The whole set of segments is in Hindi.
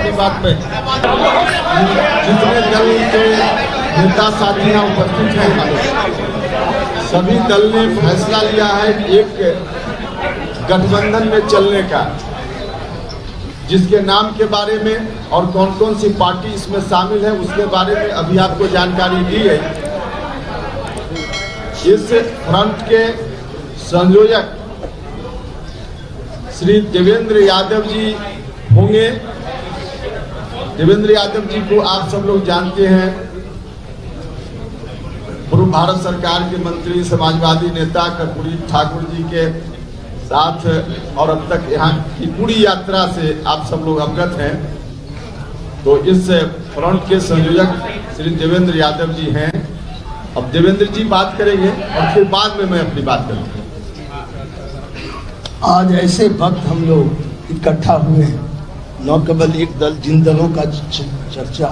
अपनी बात में। जितने दल के नेता साथियां उपस्थित हैं, सभी दल ने फैसला लिया है एक गठबंधन में चलने का, जिसके नाम के बारे में और कौन कौन सी पार्टी इसमें शामिल है उसके बारे में अभी आपको जानकारी दी है। इस फ्रंट के संयोजक श्री देवेंद्र यादव जी होंगे। देवेंद्र यादव जी को आप सब लोग जानते हैं, पूर्व भारत सरकार के मंत्री, समाजवादी नेता कर्पूरी ठाकुर जी के साथ और अब तक यहाँ की पूरी यात्रा से आप सब लोग अवगत हैं। तो इस फ्रंट के संयोजक श्री देवेंद्र यादव जी हैं। अब देवेंद्र जी बात करेंगे और फिर बाद में मैं अपनी बात करूँगा। आज ऐसे वक्त हम लोग इकट्ठा हुए हैं, न केवल एक दल, जिन दलों का चर्चा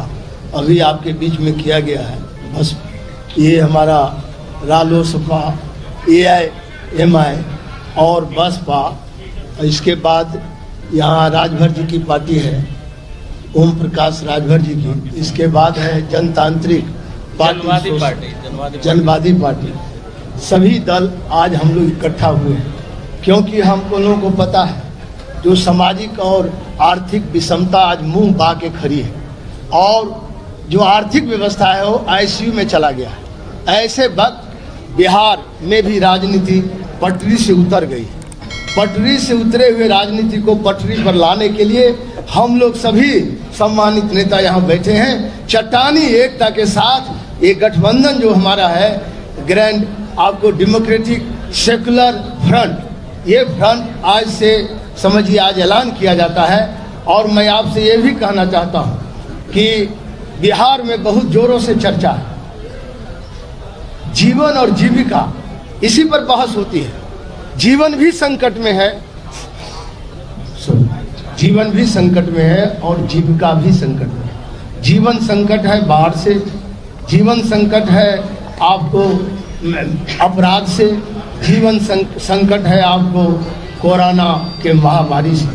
अभी आपके बीच में किया गया है, बस ये हमारा रालोसपा, AIMI और बसपा, इसके बाद यहाँ राजभर जी की पार्टी है, ओम प्रकाश राजभर जी की, इसके बाद है जनतांत्रिक जनवादी पार्टी। सभी दल आज हम लोग इकट्ठा हुए हैं क्योंकि हमको लोगों को पता है जो सामाजिक और आर्थिक विषमता आज मुंह बा के खड़ी है और जो आर्थिक व्यवस्था है वो ICU में चला गया है। ऐसे वक्त बिहार में भी राजनीति पटरी से उतर गई। पटरी से उतरे हुए राजनीति को पटरी पर लाने के लिए हम लोग सभी सम्मानित नेता यहाँ बैठे हैं। चट्टानी एकता के साथ ये गठबंधन जो हमारा है, ग्रैंड आपको डेमोक्रेटिक सेकुलर फ्रंट, ये फ्रंट आज से समझिए आज ऐलान किया जाता है। और मैं आपसे ये भी कहना चाहता हूँ कि बिहार में बहुत जोरों से चर्चा है, जीवन और जीविका, इसी पर बहस होती है। जीवन भी संकट में है, जीवन भी संकट में है और जीविका भी संकट में है। जीवन संकट है बाढ़ से, जीवन संकट है आपको अपराध से, जीवन संकट है आपको कोरोना के महामारी से,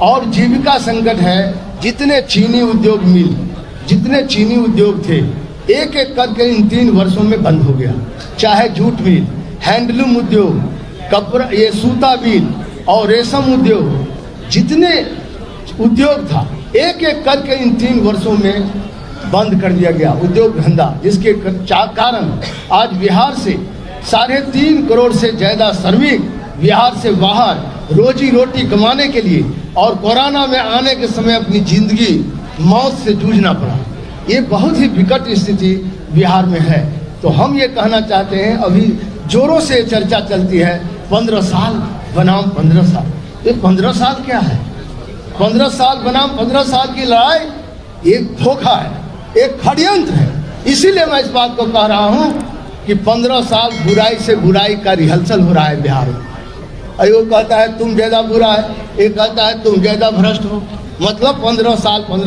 और जीविका संकट है जितने चीनी उद्योग मिल, जितने चीनी उद्योग थे, एक एक करके इन 3 वर्षों में बंद हो गया। चाहे जूट मिल, हैंडलूम उद्योग, कपड़ा, ये सूता मिल और रेशम उद्योग, जितने उद्योग था एक एक करके इन 3 वर्षों में बंद कर दिया गया उद्योग धंधा, जिसके कारण आज बिहार से 3.5 करोड़ से ज़्यादा श्रमिक बिहार से बाहर रोजी रोटी कमाने के लिए और कोरोना में आने के समय अपनी जिंदगी मौत से जूझना पड़ा। ये बहुत ही विकट स्थिति बिहार में है। तो हम ये कहना चाहते हैं, अभी जोरों से चर्चा चलती है 15 साल बनाम 15 साल। ये 15 साल क्या है? 15 साल बनाम 15 साल की लड़ाई एक धोखा है, एक षड्यंत्र है। इसीलिए मैं इस बात को कह रहा हूँ कि 15 साल बुराई से बुराई का रिहर्सल हो रहा है बिहार में। वो कहता है तुम ज़्यादा बुरा है, एक कहता है तुम ज़्यादा भ्रष्ट हो। मतलब 15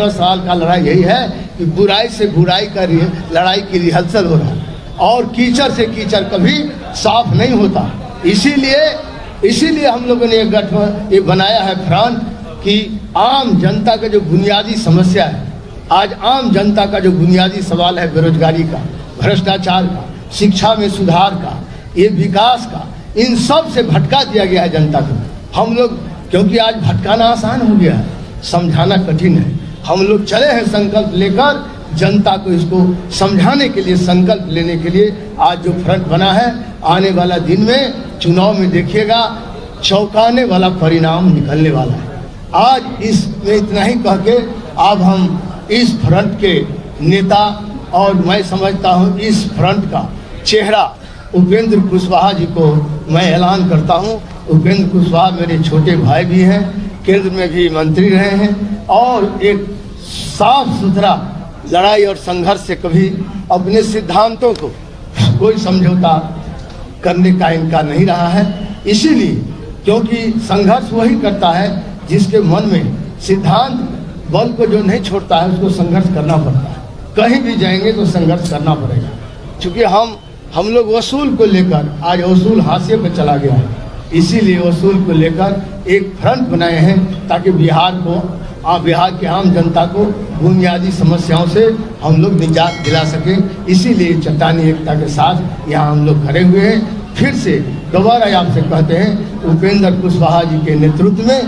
साल का लड़ाई यही है कि बुराई से बुराई का लड़ाई की रिहर्सल हो रहा है और कीचड़ से कीचड़ कभी साफ नहीं होता। इसीलिए हम लोगों ने ये बनाया है फ्रंट कि आम जनता का जो बुनियादी समस्या है, आज आम जनता का जो बुनियादी सवाल है, बेरोजगारी का, भ्रष्टाचार का, शिक्षा में सुधार का, ये विकास का, इन सब से भटका दिया गया है जनता को। हम लोग, क्योंकि आज भटकाना आसान हो गया है, समझाना कठिन है। हम लोग चले हैं संकल्प लेकर जनता को इसको समझाने के लिए, संकल्प लेने के लिए आज जो फ्रंट बना है। आने वाला दिन में चुनाव में देखिएगा चौंकाने वाला परिणाम निकलने वाला है। आज इसमें इतना ही कह के अब हम इस फ्रंट के नेता और मैं समझता हूँ इस फ्रंट का चेहरा उपेंद्र कुशवाहा जी को मैं ऐलान करता हूँ। उपेंद्र कुशवाहा मेरे छोटे भाई भी हैं, केंद्र में भी मंत्री रहे हैं और एक साफ सुथरा लड़ाई और संघर्ष से कभी अपने सिद्धांतों को कोई समझौता करने का इनका नहीं रहा है। इसीलिए क्योंकि संघर्ष वही करता है जिसके मन में सिद्धांत बल को जो नहीं छोड़ता है उसको संघर्ष करना पड़ता है। कहीं भी जाएंगे तो संघर्ष करना पड़ेगा। चूँकि हम लोग वसूल को लेकर आज वसूल हाशिए पर चला गया है। इसीलिए वसूल को लेकर एक फ्रंट बनाए हैं ताकि बिहार के आम जनता को बुनियादी समस्याओं से हम लोग निजात दिला सकें। इसीलिए चट्टानी एकता के साथ यहाँ हम लोग खड़े हुए हैं। फिर से दोबारा आपसे कहते हैं, उपेंद्र कुशवाहा जी के नेतृत्व में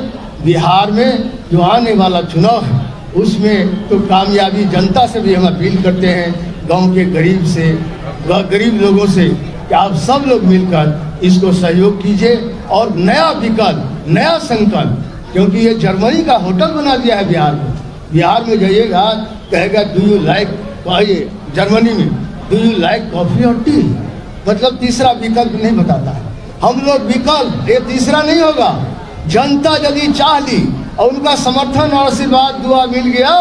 बिहार में जो आने वाला चुनाव है उसमें तो कामयाबी जनता से भी हम अपील करते हैं, गांव के गरीब लोगों से, कि आप सब लोग मिलकर इसको सहयोग कीजिए और नया विकल्प, नया संकल्प, क्योंकि ये जर्मनी का होटल बना दिया है बिहार को। बिहार में जाइएगा, कहेगा डू यू लाइक, जर्मनी में डू यू लाइक कॉफी और टी, मतलब तीसरा विकल्प नहीं बताता है। हम लोग विकल्प, ये तीसरा नहीं होगा। जनता यदि चाह ली और उनका समर्थन और आशीर्वाद दुआ मिल गया,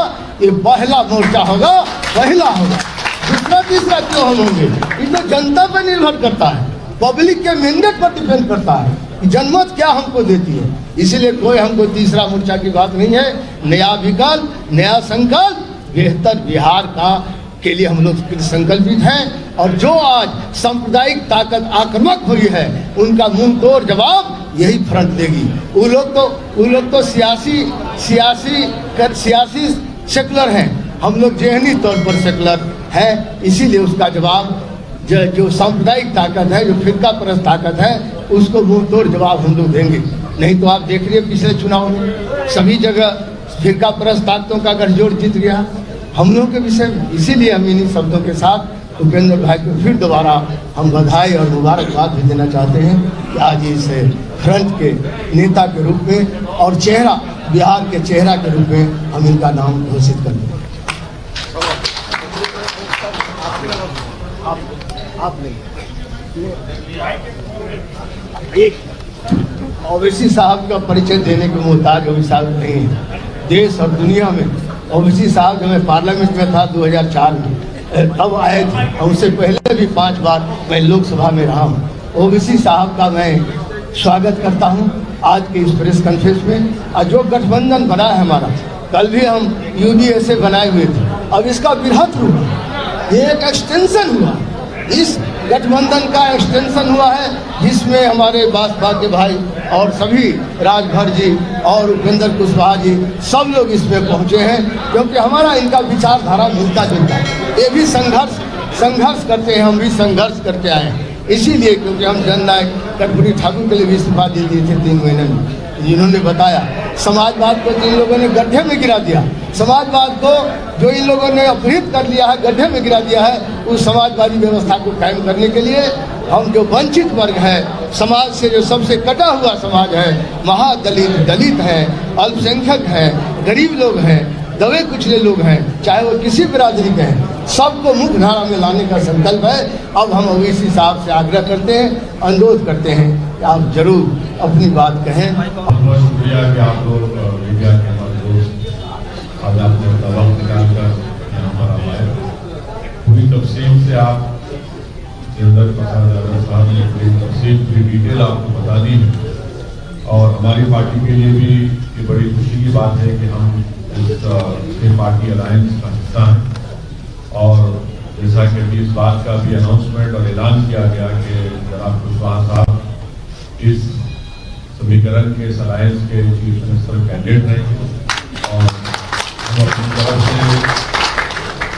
ये पहला मोर्चा होगा, पहला होगा। दूसरा तीसरा क्यों हम होंगे? ये तो जनता पर निर्भर करता है, पब्लिक के मैंडेट पर डिपेंड करता है कि जनमत क्या हमको देती है। इसीलिए कोई हमको तीसरा मोर्चा की बात नहीं है। नया विकल्प, नया संकल्प, बेहतर बिहार का के लिए हम लोग संकल्पित हैं। और जो आज सांप्रदायिक ताकत आक्रामक हुई है, उनका मुंह तोड़ जवाब यही फ्रंट देगी। वो लोग तो सियासी सेकुलर हैं, हम लोग जेहनी तौर पर सेकुलर हैं। इसीलिए उसका जवाब जो सांप्रदायिक ताकत है, जो फिरका परस्त ताकत है, उसको मुंह तोड़ जवाब हम लोग देंगे। नहीं तो आप देख रहे पिछले चुनाव में सभी जगह फिरका परस्त ताकतों का गठजोड़ जीत गया हम लोगों के विषय में। इसीलिए हम इन्हीं शब्दों के साथ उपेंद्र भाई को फिर दोबारा हम बधाई और मुबारकबाद भी देना चाहते हैं कि आज इस फ्रंट के नेता के रूप में और चेहरा, बिहार के चेहरा के रूप में हम इनका नाम घोषित कर दें। ओवैसी साहब का परिचय देने के मोहताज ओवैसी साहब नहीं है। देश और दुनिया में ओवैसी साहब जब मैं पार्लियामेंट में था 2004 में, तब आए थे। उससे पहले भी 5 बार मैं लोकसभा में रहा हूँ। ओवैसी साहब का मैं स्वागत करता हूँ आज के इस प्रेस कॉन्फ्रेंस में। और जो गठबंधन बना है हमारा, कल भी हम यूडीए से बनाए हुए थे, अब इसका वृहत रूप, ये एक एक्सटेंशन हुआ, इस गठबंधन का एक्सटेंशन हुआ है, जिसमें हमारे बासपा के भाई और सभी राजभर जी और उपेंद्र कुशवाहा जी सब लोग इसमें पहुंचे हैं, क्योंकि हमारा इनका विचारधारा मिलता जुलता है। ये भी संघर्ष करते हैं, हम भी संघर्ष करके आए हैं। इसीलिए क्योंकि हम जननायक कर्पूरी ठाकुर के लिए भी इस्तीफा दे दिए थे 3 महीने में। जिन्होंने बताया समाजवाद को जिन लोगों ने गड्ढे में गिरा दिया, समाजवाद को जो इन लोगों ने अपहृत कर लिया है, गड्ढे में गिरा दिया है, उस समाजवादी व्यवस्था को कायम करने के लिए हम जो वंचित वर्ग है, समाज से जो सबसे कटा हुआ समाज है, दलित हैं, अल्पसंख्यक हैं, गरीब लोग हैं, दबे कुचले लोग हैं, चाहे वो किसी बिरादरी के हैं, सबको मुख्य धारा में लाने का संकल्प है। अब हम ओवैसी साहब से आग्रह करते हैं, अनुरोध करते हैं कि आप जरूर अपनी बात कहें। बहुत शुक्रिया कि आप लोग मीडिया के हमारे दोस्त आज आपने वक्त निकालकर यहाँ पर आए। पूरी तफसील से आप देवेंद्र प्रसाद यादव साहब ने पूरी तफसील, पूरी डिटेल आपको बता दी है। और हमारी पार्टी के लिए भी ये बड़ी खुशी की बात है कि हम इस पार्टी अलायंस का हिस्सा है। और जैसा कि अभी इस बात का भी अनाउंसमेंट और ऐलान किया गया कि जनाब कुशवाहा साहब इस समीकरण के इस अलायंस के चीफ मिनिस्टर कैंडिडेट रहेंगे। और हम अपनी तरफ से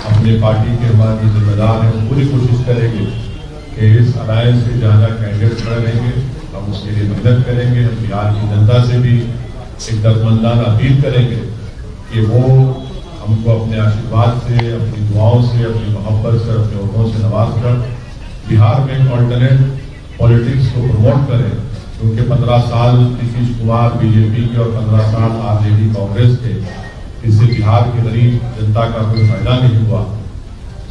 अपनी पार्टी के हमारे जिम्मेदार हैं, पूरी कोशिश करेंगे कि इस अलायंस के जहाँ कैंडिडेट खड़े रहेंगे हम उसके लिए मेहनत करेंगे। हम बिहार की जनता से भी एक दर्दमंदाना अपील करेंगे कि वो हमको अपने आशीर्वाद से, अपनी दुआओं से, अपनी मोहब्बत से, अपने ओठों से नवाज कर बिहार में एक ऑल्टरनेट पॉलिटिक्स को प्रमोट करें। क्योंकि 15 साल नीतीश कुमार बीजेपी के और 15 साल आरजेडी कांग्रेस के, इससे बिहार के गरीब जनता का कोई फायदा नहीं हुआ।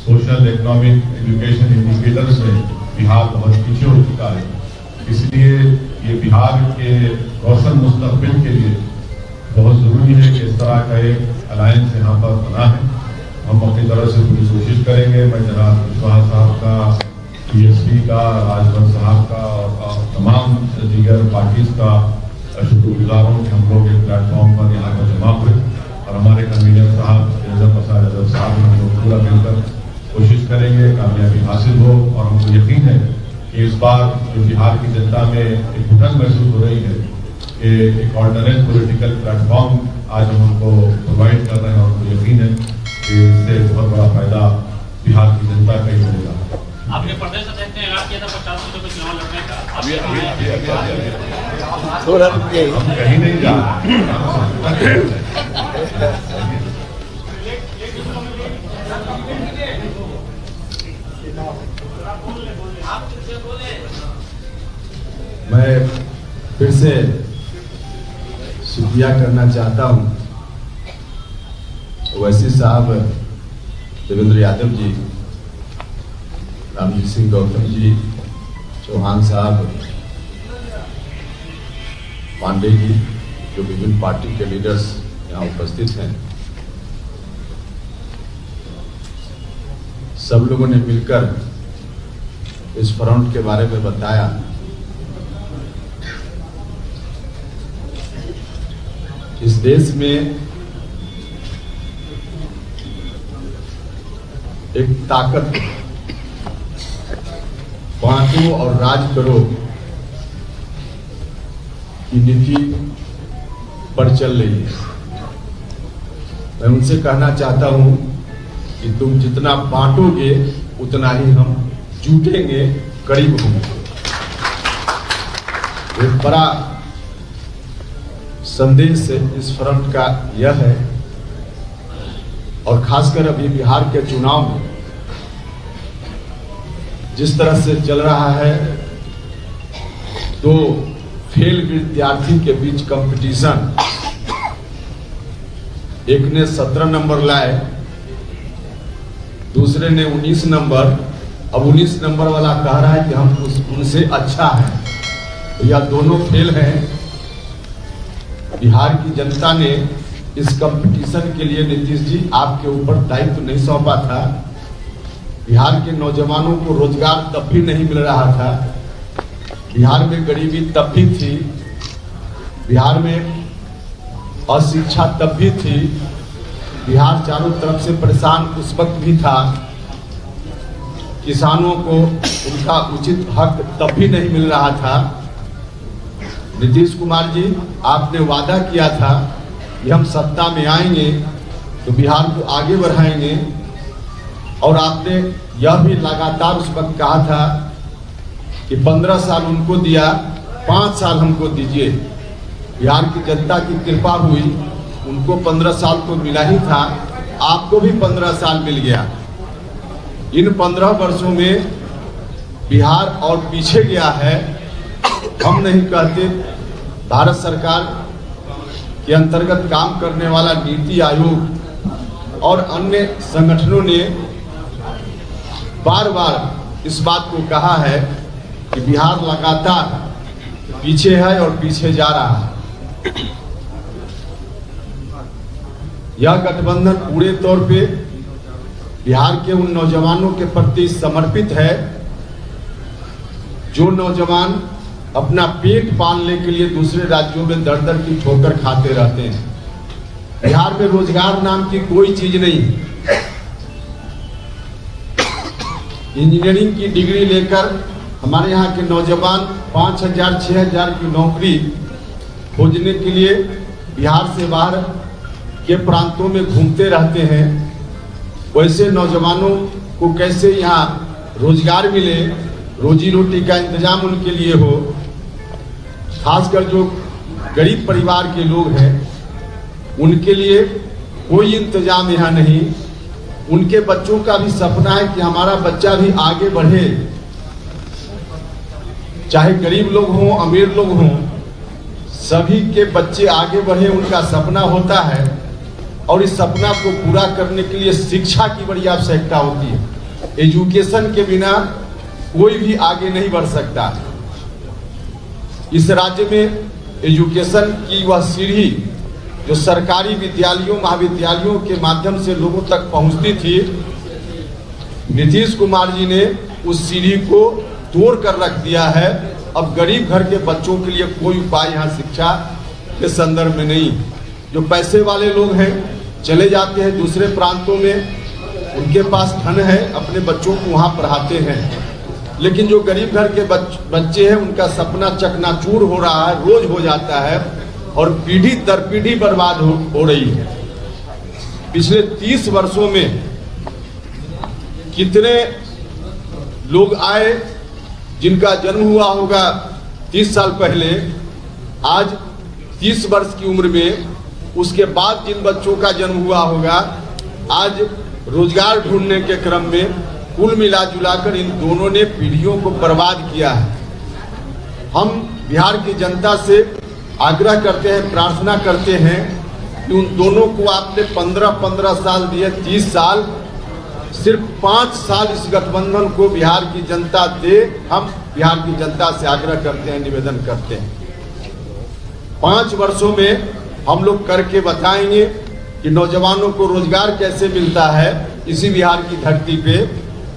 सोशल, इकोनॉमिक, एजुकेशन इंडिकेटर्स में बिहार बहुत पीछे हो चुका है। इसलिए ये बिहार के रोशन मुस्तकबिल के लिए बहुत ज़रूरी है कि इस तरह का एक अलायंस यहाँ पर बना है। हम अपनी तरफ से पूरी कोशिश करेंगे। मैं जनाब कुशवाहा साहब का, पीएसपी का, राजभर साहब का और तमाम दीगर पार्टीज का शुक्रगुजार हूँ कि हम लोग एक प्लेटफॉर्म पर यहाँ पर जमा हुए। और हमारे कन्वीनर साहब देवेंद्र प्रसाद यादव साहब हम लोग पूरा मिलकर कोशिश करेंगे कामयाबी हासिल हो। और हमको यकीन है कि इस बार जो बिहार की जनता में एक घुटन महसूस हो रही है कि एक ऑल्टरनेट पॉलिटिकल प्लेटफॉर्म आज हम उनको प्रोवाइड कर रहे हैं और मुझे यकीन है कि इससे बहुत बड़ा फायदा बिहार की जनता का ही होगा। आपने प्रदेश अध्यक्ष ने ऐलान किया था 50 सीटों पर चुनाव लड़ने का, हम कहीं नहीं जा मैं फिर से शुक्रिया करना चाहता हूं ओवैसी साहब, देवेंद्र यादव जी, रामजी सिंह गौतम जी, चौहान साहब, पांडे जी, जो विभिन्न पार्टी के लीडर्स यहाँ उपस्थित हैं, सब लोगों ने मिलकर इस फ्रंट के बारे में बताया। इस देश में एक ताकत बांटो और राज करो की नीति पर चल रही है। मैं उनसे कहना चाहता हूं कि तुम जितना बांटोगे उतना ही हम जुटेंगे, करीब होंगे। एक बड़ा संदेश इस फ्रंट का यह है, और खासकर अभी बिहार के चुनाव में जिस तरह से चल रहा है, दो फेल विद्यार्थी के बीच कंपटीशन, एक ने 17 नंबर लाए, दूसरे ने 19 नंबर। अब 19 नंबर वाला कह रहा है कि हम उनसे अच्छा है, तो यह दोनों फेल हैं। बिहार की जनता ने इस कंपटीशन के लिए नीतीश जी आपके ऊपर दायित्व नहीं सौंपा था। बिहार के नौजवानों को रोजगार तब भी नहीं मिल रहा था, बिहार में गरीबी तब भी थी, बिहार में अशिक्षा तब भी थी, बिहार चारों तरफ से परेशान उस वक्त भी था, किसानों को उनका उचित हक तब भी नहीं मिल रहा था। नीतीश कुमार जी, आपने वादा किया था कि हम सत्ता में आएंगे तो बिहार को आगे बढ़ाएंगे, और आपने यह भी लगातार उस वक्त कहा था कि 15 साल उनको दिया, 5 साल हमको दीजिए। बिहार की जनता की कृपा हुई, उनको 15 साल तो मिला ही था, आपको भी 15 साल मिल गया। इन 15 वर्षों में बिहार और पीछे गया है। हम नहीं कहते, भारत सरकार के अंतर्गत काम करने वाला नीति आयोग और अन्य संगठनों ने बार बार इस बात को कहा है कि बिहार लगातार पीछे है और पीछे जा रहा है। यह गठबंधन पूरे तौर पे बिहार के उन नौजवानों के प्रति समर्पित है जो नौजवान अपना पेट पालने के लिए दूसरे राज्यों में दर दर की ठोकर खाते रहते हैं। बिहार में रोजगार नाम की कोई चीज नहीं। इंजीनियरिंग की डिग्री लेकर हमारे यहाँ के नौजवान 5,000 6,000 की नौकरी खोजने के लिए बिहार से बाहर के प्रांतों में घूमते रहते हैं। वैसे नौजवानों को कैसे यहाँ रोजगार मिले, रोजी रोटी का इंतजाम उनके लिए हो, खासकर जो गरीब परिवार के लोग हैं उनके लिए कोई इंतजाम यहाँ नहीं। उनके बच्चों का भी सपना है कि हमारा बच्चा भी आगे बढ़े, चाहे गरीब लोग हों अमीर लोग हों, सभी के बच्चे आगे बढ़े, उनका सपना होता है। और इस सपना को पूरा करने के लिए शिक्षा की बड़ी आवश्यकता होती है। एजुकेशन के बिना कोई भी आगे नहीं बढ़ सकता। इस राज्य में एजुकेशन की वह सीढ़ी जो सरकारी विद्यालयों महाविद्यालयों के माध्यम से लोगों तक पहुंचती थी, नीतीश कुमार जी ने उस सीढ़ी को तोड़ कर रख दिया है। अब गरीब घर के बच्चों के लिए कोई उपाय यहाँ शिक्षा के संदर्भ में नहीं। जो पैसे वाले लोग हैं चले जाते हैं दूसरे प्रांतों में, उनके पास धन है, अपने बच्चों को वहाँ पढ़ाते हैं। लेकिन जो गरीब घर के बच्चे हैं उनका सपना चकनाचूर हो रहा है, रोज हो जाता है और पीढ़ी दर पीढ़ी बर्बाद हो रही है। पिछले 30 वर्षों में कितने लोग आए जिनका जन्म हुआ होगा 30 साल पहले, आज 30 वर्ष की उम्र में, उसके बाद जिन बच्चों का जन्म हुआ होगा, आज रोजगार ढूंढने के क्रम में कुल मिला जुलाकर इन दोनों ने पीढ़ियों को बर्बाद किया है। हम बिहार की जनता से आग्रह करते हैं, प्रार्थना करते हैं कि उन दोनों को आपने 15-15 साल दिए, 30 साल, सिर्फ 5 साल इस गठबंधन को बिहार की जनता दे। हम बिहार की जनता से आग्रह करते हैं, निवेदन करते हैं, 5 वर्षों में हम लोग करके बताएंगे कि नौजवानों को रोजगार कैसे मिलता है इसी बिहार की धरती पे,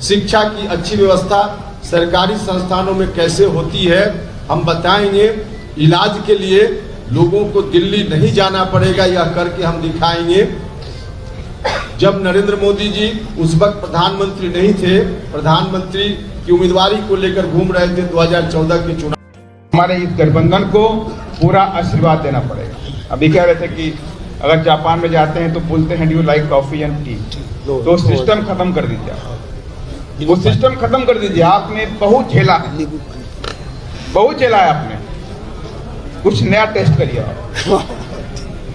शिक्षा की अच्छी व्यवस्था सरकारी संस्थानों में कैसे होती है हम बताएंगे। इलाज के लिए लोगों को दिल्ली नहीं जाना पड़ेगा, यह करके हम दिखाएंगे। जब नरेंद्र मोदी जी उस वक्त प्रधानमंत्री नहीं थे, प्रधानमंत्री की उम्मीदवारी को लेकर घूम रहे थे 2014 के चुनाव, हमारे इस गठबंधन को पूरा आशीर्वाद देना पड़ेगा। अभी कह रहे थे कि अगर जापान में जाते हैं तो बोलते हैं do like coffee and T, तो सिस्टम खत्म कर दीजिए, वो सिस्टम खत्म कर दीजिए। आपने बहुत झेला है, बहुत झेला है आपने, कुछ नया टेस्ट करिए,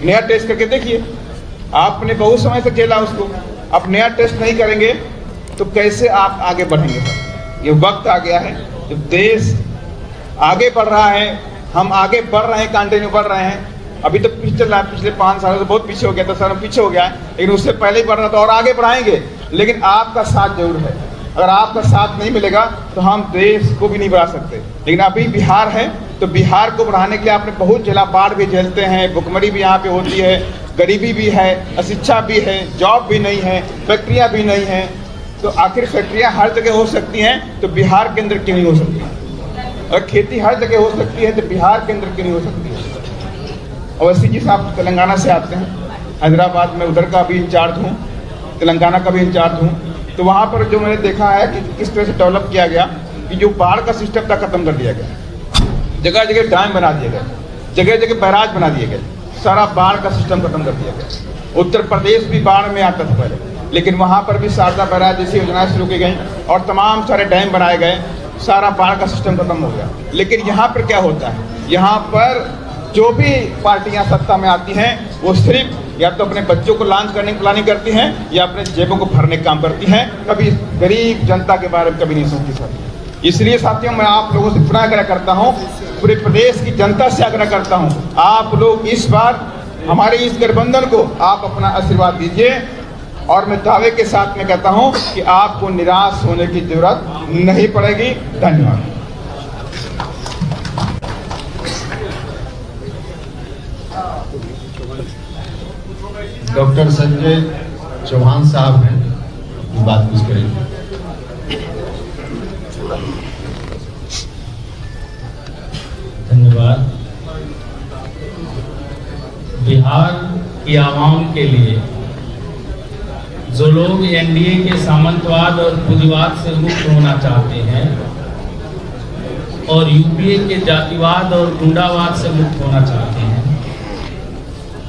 नया टेस्ट करके देखिए। आपने बहुत समय से झेला उसको, अब नया टेस्ट नहीं करेंगे तो कैसे आप आगे बढ़ेंगे सर? ये वक्त आ गया है जब देश आगे बढ़ रहा है, हम आगे बढ़ रहे हैं, कंटिन्यू बढ़ रहे हैं। अभी तो पीछे चल रहा है, पिछले 5 सालों से बहुत पीछे हो गया था सर, पीछे हो गया है, लेकिन उससे पहले ही बढ़ रहा था और आगे बढ़ाएंगे। लेकिन आपका साथ जरूर है, अगर आपका साथ नहीं मिलेगा तो हम देश को भी नहीं बढ़ा सकते। लेकिन अभी बिहार है तो बिहार को बढ़ाने के लिए आपने बहुत झेला, बाढ़ भी झेलते हैं, भुखमरी भी यहाँ पे होती है, गरीबी भी है, अशिक्षा भी है, जॉब भी नहीं है, फैक्ट्रियाँ भी नहीं हैं। तो आखिर फैक्ट्रियाँ हर जगह हो सकती हैं तो बिहार के अंदर क्यों नहीं हो सकती? अगर खेती हर जगह हो सकती है तो बिहार के अंदर क्यों नहीं हो सकती है? अवैसी जी साहब तेलंगाना से आते हैं, हैदराबाद में उधर का भी इंचार्ज हूँ, तेलंगाना का भी इंचार्ज हूँ। तो वहाँ पर जो मैंने देखा है कि किस तरह से डेवलप किया गया कि जो बाढ़ का सिस्टम था खत्म कर दिया गया, जगह जगह डैम बना दिए गए, जगह जगह बैराज बना दिए गए, सारा बाढ़ का सिस्टम खत्म कर दिया गया। उत्तर प्रदेश भी बाढ़ में आता था पहले, लेकिन वहाँ पर भी शारदा बैराज जैसी योजनाएं शुरू की गई और तमाम सारे डैम बनाए गए, सारा बाढ़ का सिस्टम खत्म हो गया। लेकिन यहाँ पर क्या होता है, यहाँ पर जो भी पार्टियां सत्ता में आती हैं वो सिर्फ या तो अपने बच्चों को लॉन्च करने की प्लानिंग करती हैं या अपने जेबों को भरने का काम करती हैं, कभी गरीब जनता के बारे में कभी नहीं सोचती सर। इसलिए साथियों मैं आप लोगों से पुनः आग्रह करता हूं, पूरे प्रदेश की जनता से आग्रह करता हूं, आप लोग इस बार हमारे इस गठबंधन को आप अपना आशीर्वाद दीजिए। और मैं दावे के साथ में कहता हूं कि आपको निराश होने की जरूरत नहीं पड़ेगी। धन्यवाद। डॉक्टर संजय चौहान साहब हैं, बात कुछ करेंगे। धन्यवाद। बिहार की आवाम के लिए जो लोग एनडीए के सामंतवाद और पूंजीवाद से मुक्त होना चाहते हैं और यूपीए के जातिवाद और गुंडावाद से मुक्त होना चाहते हैं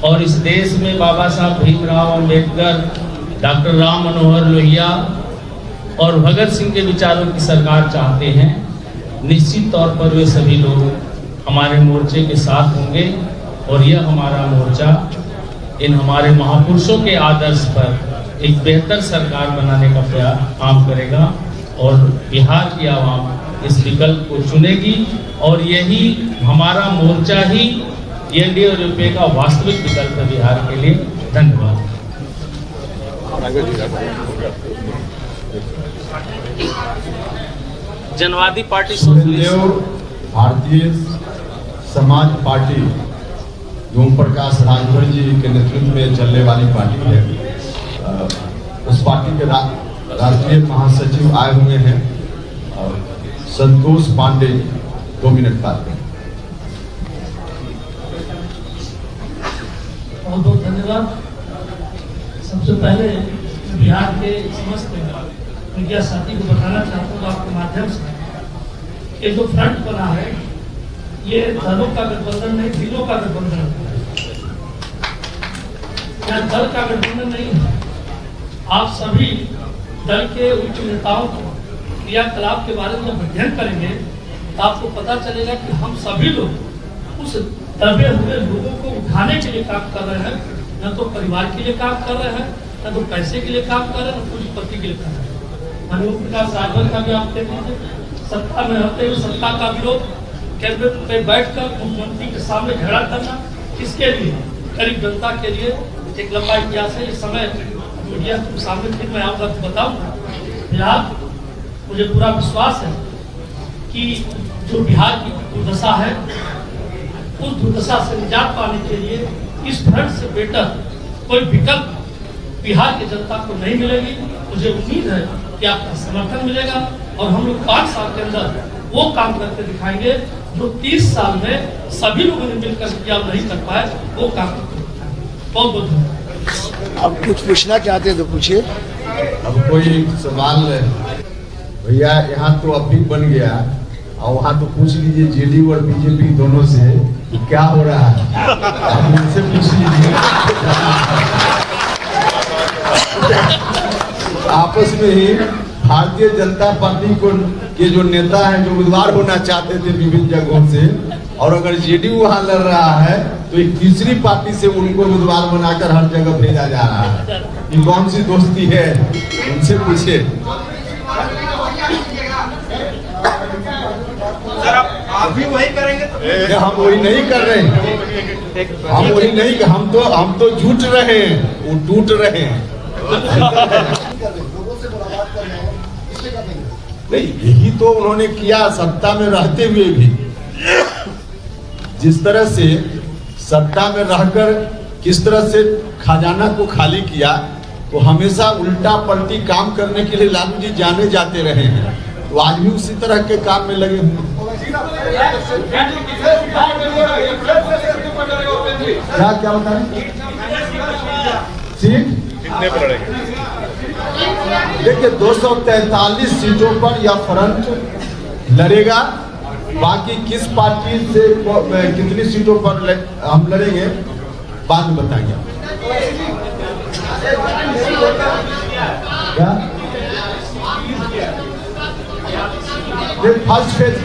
और इस देश में बाबा साहब भीमराव अंबेडकर, डॉक्टर राम मनोहर लोहिया और भगत सिंह के विचारों की सरकार चाहते हैं, निश्चित तौर पर वे सभी लोग हमारे मोर्चे के साथ होंगे और यह हमारा मोर्चा इन हमारे महापुरुषों के आदर्श पर एक बेहतर सरकार बनाने का काम करेगा और बिहार की आवाम इस विकल्प को चुनेगी और यही हमारा मोर्चा ही एनडीए और यूपीए का वास्तविक विकल्प है बिहार के लिए। धन्यवाद। जनवादी पार्टी भारतीय समाज पार्टी ओम प्रकाश राजभर जी के नेतृत्व में चलने वाली पार्टी है। उस पार्टी के राष्ट्रीय महासचिव आए हुए हैं संतोष पांडे, 2 मिनट बाद। बहुत बहुत धन्यवाद। सबसे पहले बिहार के समस्त मीडिया साथी को बताना चाहता हूँ आपके माध्यम से ये जो फ्रंट बना है ये दलों का गठबंधन नहीं, दिलों का गठबंधन है। यहाँ दल का गठबंधन नहीं है। आप सभी दल के उच्च नेताओं को क्रियाकलाप के बारे में अध्ययन करेंगे तो आपको पता चलेगा कि हम सभी लोग उस दबे हुए लोगों को उठाने के लिए काम कर रहे हैं, न तो परिवार के लिए काम कर रहे हैं, न तो पैसे के लिए काम कर रहे हैं, न पूंजीपति के लिए कर रहे हैं। मनोज प्रकाश राजभर का भी आप देख लीजिए, सत्ता में रहते हुए सत्ता का विरोध, कैबिनेट पे बैठकर मुख्यमंत्री के सामने झगड़ा करना, किसके लिए? गरीब जनता के लिए। एक लंबा इतिहास है। इस समय मीडिया के सामने फिर मैं आऊँगा तो बताऊँगा। फिलहाल मुझे पूरा विश्वास है कि जो बिहार की दुर्दशा है उस दुर्दशा से निजात पाने के लिए इस फ्रंट से बेटर कोई विकल्प बिहार की जनता को नहीं मिलेगी। मुझे उम्मीद है कि आपका समर्थन मिलेगा और हम लोग 5 साल के अंदर वो काम करके दिखाएंगे जो 30 साल में सभी लोगों ने मिलकर किया नहीं कर पाए, वो काम करके दिखाएंगे। बहुत बहुत धन्यवाद। अब कुछ पूछना चाहते हैं तो पूछिए। अब कोई सवाल भैया यहाँ तो अब भी बन गया और वहाँ तो पूछ लीजिए जेडीयू और बीजेपी दोनों से कि क्या हो रहा है, आप उनसे पूछ लीजिए। आपस में ही भारतीय जनता पार्टी को के जो नेता हैं जो उम्मीदवार होना चाहते थे विभिन्न जगहों से, और अगर जेडीयू वहाँ लड़ रहा है तो एक तीसरी पार्टी से उनको उम्मीदवार बनाकर हर जगह भेजा जा रहा है। ये कौन सी दोस्ती है, उनसे पूछे। आप भी वही करेंगे? हम वही नहीं कर रहे हैं, हम वही नहीं, हम तो जुट रहे हैं, वो टूट रहे हैं। नहीं, यही तो उन्होंने किया सत्ता में रहते हुए भी। जिस तरह से सत्ता में रहकर किस तरह से खजाना को खाली किया, तो हमेशा उल्टा पलटी काम करने के लिए लालू जी जाने जाते रहे हैं, तो आज भी उसी तरह के काम में लगे हुए। क्या बता रहे सीट कितने पर लड़ेंगे? देखिए 243 सीटों पर यह फ्रंट लड़ेगा। बाकी किस पार्टी से कितनी सीटों पर हम लड़ेंगे बाद में बताएंगे। क्या फर्स्ट फेज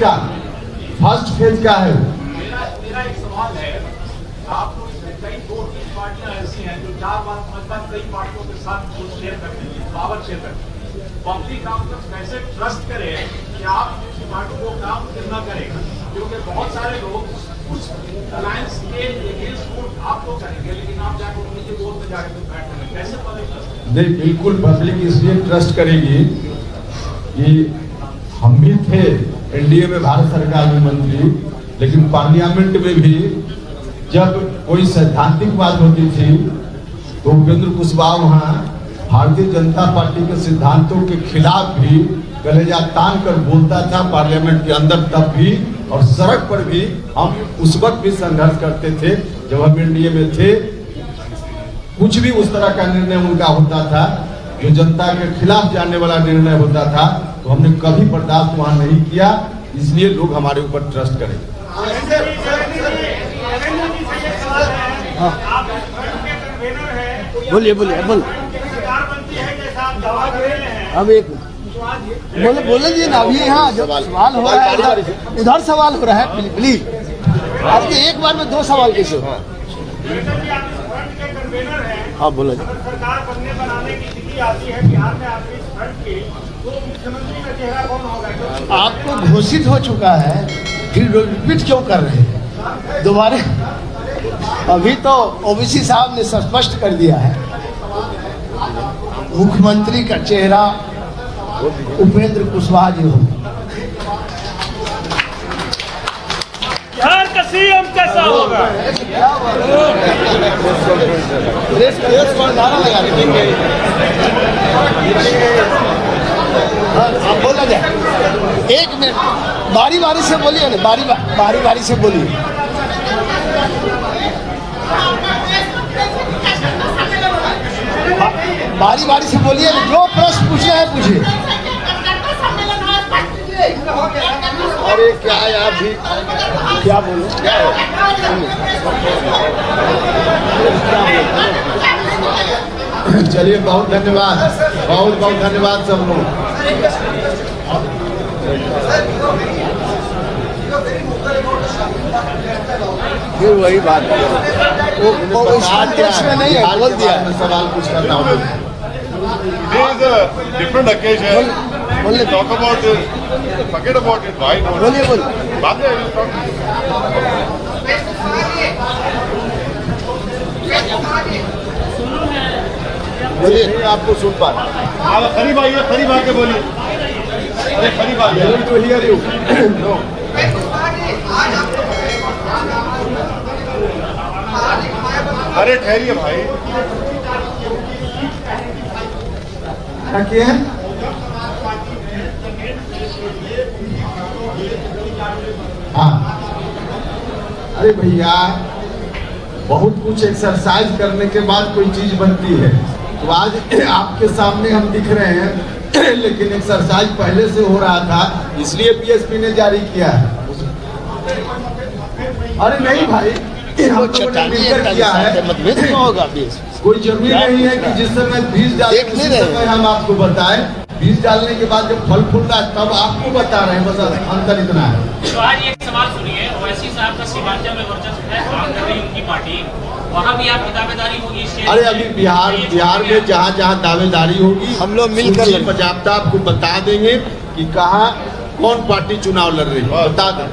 का है। मेरा एक सवाल है, आप लोग कई 2-3 पार्टियां ऐसी हैं जो 4 बार 5 बार कई पार्टियों के साथ शेयर करते हैं, पावर शेयर करते हैं। पब्लिक आप तक कैसे ट्रस्ट करें कि आप किसी पार्टी को काम करना करेगा, क्योंकि बहुत सारे लोग उस अलायंस के अगेंस्ट वोट आप तो करेंगे, लेकिन आप जाकर उनके वोट में जाकर तो बैठ करेंगे, कैसे पब्लिक ट्रस्ट? नहीं, बिल्कुल पब्लिक इसलिए ट्रस्ट करेगी कि हम भी थे एनडीए में, भारत सरकार में मंत्री, लेकिन पार्लियामेंट में भी जब कोई सैद्धांतिक बात होती थी तो उपेंद्र कुशवाहा वहाँ भारतीय जनता पार्टी के सिद्धांतों के खिलाफ भी कलेजा तान कर बोलता था पार्लियामेंट के अंदर, तब भी, और सड़क पर भी हम उस वक्त भी संघर्ष करते थे जब हम एनडीए में थे। कुछ भी उस तरह का निर्णय उनका होता था जो जनता के खिलाफ जाने वाला निर्णय होता था, तो हमने कभी बर्दाश्त वहां नहीं किया। इसलिए लोग हमारे ऊपर ट्रस्ट करें। बोलिए अब एक बोले जी ना, अभी यहाँ जो सवाल हो रहा है इधर सवाल हो रहा है, प्लीज। अब एक बार में 2 सवाल कैसे हो? हाँ बोलो जी। सरकार बनाने की स्थिति आती है बिहार में, आपकी फ्रंट की, तो मुख्यमंत्री का चेहरा कौन होगा? आपको घोषित हो चुका है, फिर रिपीट क्यों कर रहे हैं दोबारा? अभी तो ओबीसी साहब ने स्पष्ट कर दिया है, मुख्यमंत्री का चेहरा उपेंद्र कुशवाहा जी होंगे। बिहार का सीएम कैसा होगा? आप बोला जाए 1 मिनट, बारी बारी से बोलिए ना, बारी बारी से बोलिए। बारी बारी से बोलिए, जो प्रश्न पूछना है पूछिए। अरे क्या यार भी क्या बोलो चलिए बहुत धन्यवाद, बहुत बहुत धन्यवाद सब लोग। फिर वही बात वो इसमें नहीं है, बोल दिया। मैं सवाल कुछ करता हूँ। There is a different occasion. बोलिए Talk about this. Forget about it. Why not? बोलिए बोलिए बाद में we'll talk. बोलिए नहीं आपको सुन पा रहा। आप करीब आइए, करीब आके बोलिए। अरे करीब आइए। Able to hear you. No. अरे ठहरिए भाई। क्या किए हैं? हाँ, अरे भैया बहुत कुछ एक्सरसाइज करने के बाद कोई चीज बनती है। तो आज आपके सामने हम दिख रहे हैं, लेकिन एक्सरसाइज पहले से हो रहा था, इसलिए बीएसपी ने जारी किया है। अरे नहीं भाई, हम लोगों ने मिलकर किया है। मतभेद क्यों होगा बीस कोई जरूरी नहीं है कि जिस समय बीज डालें उसी समय हम आपको बताएं। बीज डालने के बाद जब फल फूल रहा है तब आपको बता रहे हैं, बस अंतर इतना है। तो आज एक सवाल सुनिए, ओवैसी साहब का सीमांचल में वर्चस्व है, काम कर रही उनकी पार्टी, वहाँ भी आपकी दावेदारी होगी? अरे अभी बिहार में जहाँ जहाँ दावेदारी होगी हम लोग मिलकर सूची बाजाबता आपको बता देंगे कि कहाँ कौन पार्टी चुनाव लड़ रही है, बता दें।